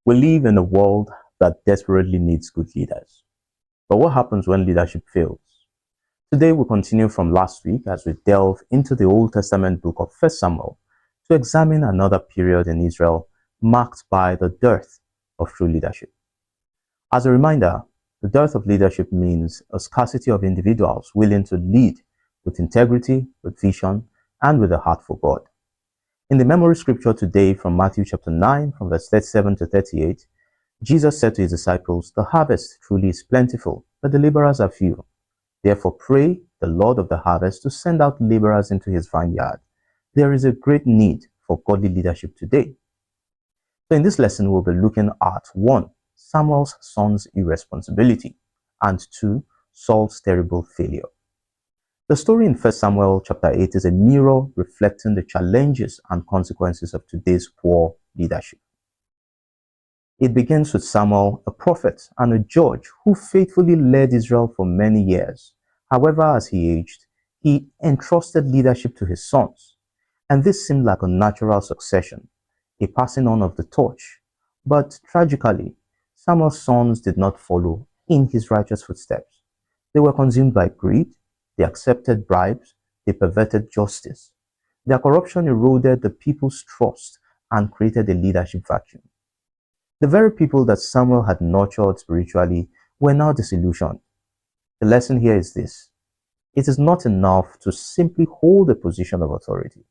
We live in a world that desperately needs good leaders. But what happens when leadership fails? Today we continue from last week as we delve into the Old Testament book of 1 Samuel to examine another period in Israel marked by the dearth of true leadership. As a reminder, the dearth of leadership means a scarcity of individuals willing to lead with integrity, with vision, and with a heart for God. In the memory scripture today from Matthew chapter 9, from verse 37 to 38, Jesus said to his disciples, "The harvest truly is plentiful, but the laborers are few. Therefore pray the Lord of the harvest to send out laborers into his vineyard." There is a great need for godly leadership today. So in this lesson, we'll be looking at 1. Samuel's son's irresponsibility, and 2. Saul's terrible failure. The story in 1 Samuel chapter 8 is a mirror reflecting the challenges and consequences of today's poor leadership. It begins with Samuel, a prophet and a judge who faithfully led Israel for many years. However, as he aged, he entrusted leadership to his sons, and this seemed like a natural succession, a passing on of the torch. But tragically, Samuel's sons did not follow in his righteous footsteps. They were consumed by greed, they accepted bribes, they perverted justice. Their corruption eroded the people's trust and created a leadership vacuum. The very people that Samuel had nurtured spiritually were now disillusioned. The lesson here is this: it is not enough to simply hold a position of authority.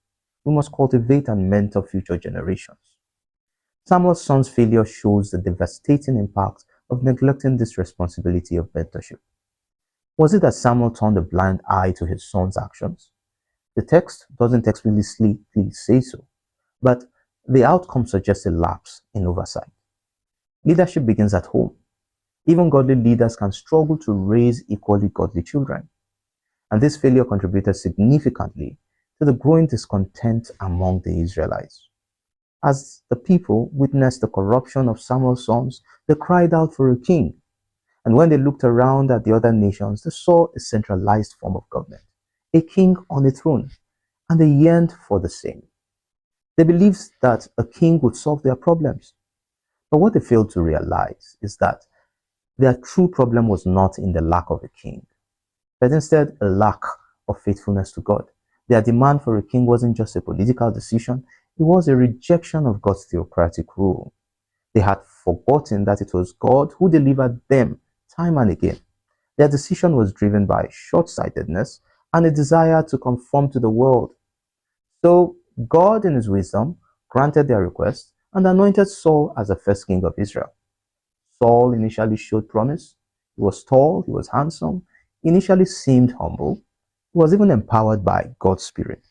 We must cultivate and mentor future generations. Samuel's son's failure shows the devastating impact of neglecting this responsibility of mentorship. Was it that Samuel turned a blind eye to his son's actions? The text doesn't explicitly say so, but the outcome suggests a lapse in oversight. Leadership begins at home. Even godly leaders can struggle to raise equally godly children. And this failure contributed significantly to the growing discontent among the Israelites. As the people witnessed the corruption of Samuel's sons, they cried out for a king. And when they looked around at the other nations, they saw a centralized form of government, a king on a throne, and they yearned for the same. They believed that a king would solve their problems. But what they failed to realize is that their true problem was not in the lack of a king, but instead a lack of faithfulness to God. Their demand for a king wasn't just a political decision, it was a rejection of God's theocratic rule. They had forgotten that it was God who delivered them time and again. Their decision was driven by short-sightedness and a desire to conform to the world. So God, in his wisdom, granted their request and anointed Saul as the first king of Israel. Saul initially showed promise. He was tall, he was handsome, he initially seemed humble. He was even empowered by God's Spirit.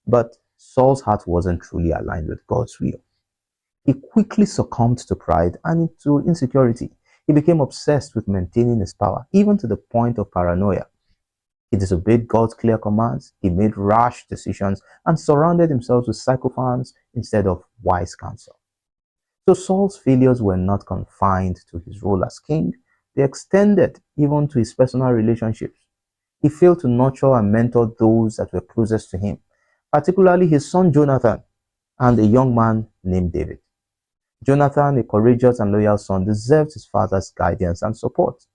But Saul's heart wasn't truly aligned with God's will. He quickly succumbed to pride and to insecurity. He became obsessed with maintaining his power, even to the point of paranoia. He disobeyed God's clear commands, he made rash decisions, and surrounded himself with sycophants instead of wise counsel. So Saul's failures were not confined to his role as king, they extended even to his personal relationships. He failed to nurture and mentor those that were closest to him, particularly his son Jonathan and a young man named David. Jonathan, a courageous and loyal son, deserved his father's guidance and support.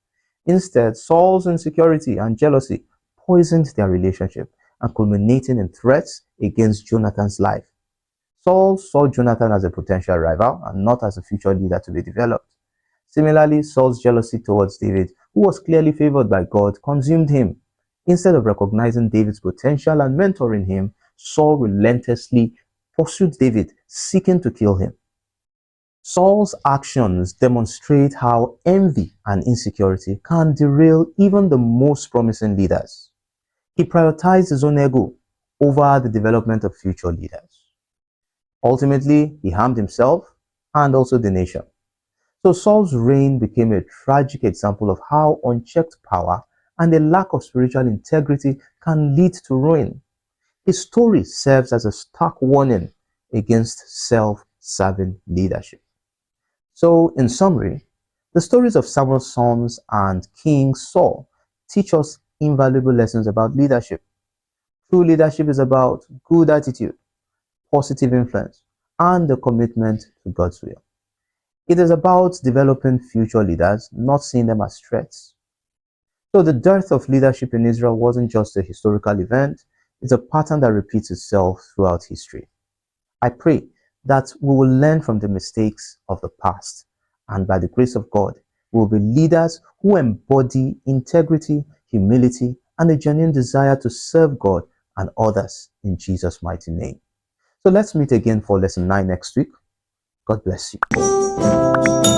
Instead, Saul's insecurity and jealousy poisoned their relationship and culminating in threats against Jonathan's life. Saul saw Jonathan as a potential rival and not as a future leader to be developed. Similarly, Saul's jealousy towards David, who was clearly favored by God, consumed him. Instead of recognizing David's potential and mentoring him, Saul relentlessly pursued David, seeking to kill him. Saul's actions demonstrate how envy and insecurity can derail even the most promising leaders. He prioritized his own ego over the development of future leaders. Ultimately, he harmed himself and also the nation. So Saul's reign became a tragic example of how unchecked power and a lack of spiritual integrity can lead to ruin. His story serves as a stark warning against self-serving leadership. So, in summary, the stories of Samuel's sons and King Saul teach us invaluable lessons about leadership. True leadership is about good attitude, positive influence, and the commitment to God's will. It is about developing future leaders, not seeing them as threats. So the dearth of leadership in Israel wasn't just a historical event, it's a pattern that repeats itself throughout history. I pray that we will learn from the mistakes of the past, and by the grace of God, we will be leaders who embody integrity, humility, and a genuine desire to serve God and others in Jesus' mighty name. So let's meet again for lesson 9 next week. God bless you.